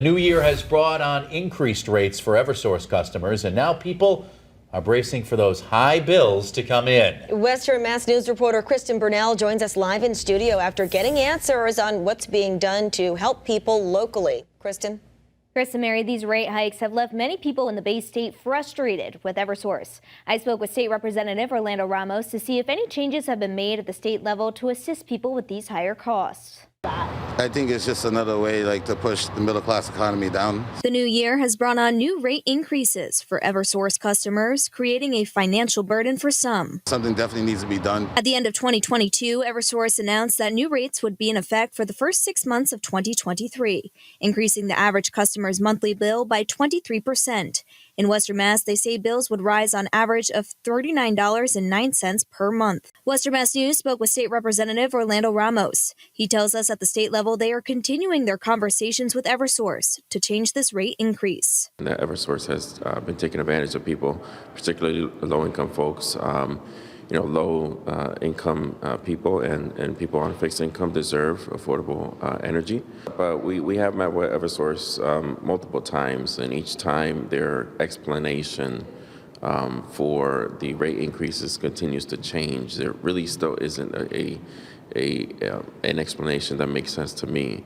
New year has brought on increased rates for Eversource customers, and now people are bracing for those high bills to come in. Western Mass News reporter Kristen Burnell joins us live in studio after getting answers on what's being done to help people locally. Kristen? Chris and Mary, these rate hikes have left many people in the Bay State frustrated with Eversource. I spoke with State Representative Orlando Ramos to see if any changes have been made at the state level to assist people with these higher costs. I think it's just another way to push the middle class economy down. The new year has brought on new rate increases for Eversource customers, creating a financial burden for some. Something definitely needs to be done. At the end of 2022, Eversource announced that new rates would be in effect for the first 6 months of 2023, increasing the average customer's monthly bill by 23%. In Western Mass, they say bills would rise on average of $39.09 per month. Western Mass News spoke with State Representative Orlando Ramos. He tells us at the state level they are continuing their conversations with Eversource to change this rate increase. Eversource has been taking advantage of people, particularly low-income folks. Low-income people and people on fixed income deserve affordable energy. But we have met with Eversource multiple times, and each time their explanation for the rate increases continues to change. There really still isn't an explanation that makes sense to me,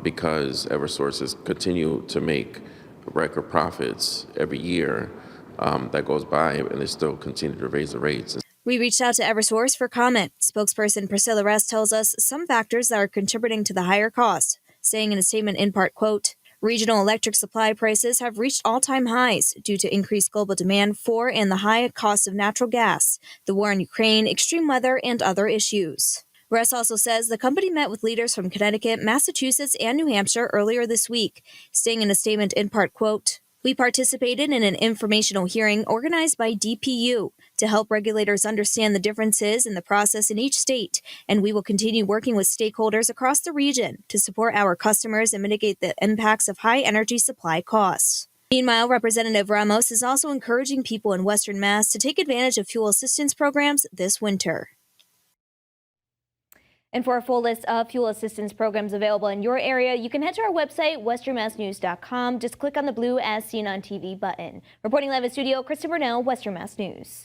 because Eversource has continued to make record profits every year that goes by, and they still continue to raise the rates. We reached out to Eversource for comment. Spokesperson Priscilla Rest tells us some factors that are contributing to the higher cost, saying in a statement in part, quote, regional electric supply prices have reached all-time highs due to increased global demand for and the high cost of natural gas, the war in Ukraine, extreme weather, and other issues. Rest also says the company met with leaders from Connecticut, Massachusetts, and New Hampshire earlier this week, saying in a statement in part, quote, we participated in an informational hearing organized by DPU to help regulators understand the differences in the process in each state, and we will continue working with stakeholders across the region to support our customers and mitigate the impacts of high energy supply costs. Meanwhile, Representative Ramos is also encouraging people in Western Mass to take advantage of fuel assistance programs this winter. And for a full list of fuel assistance programs available in your area, you can head to our website, westernmassnews.com. Just click on the blue As Seen on TV button. Reporting live in studio, Kristen Burnell, Western Mass News.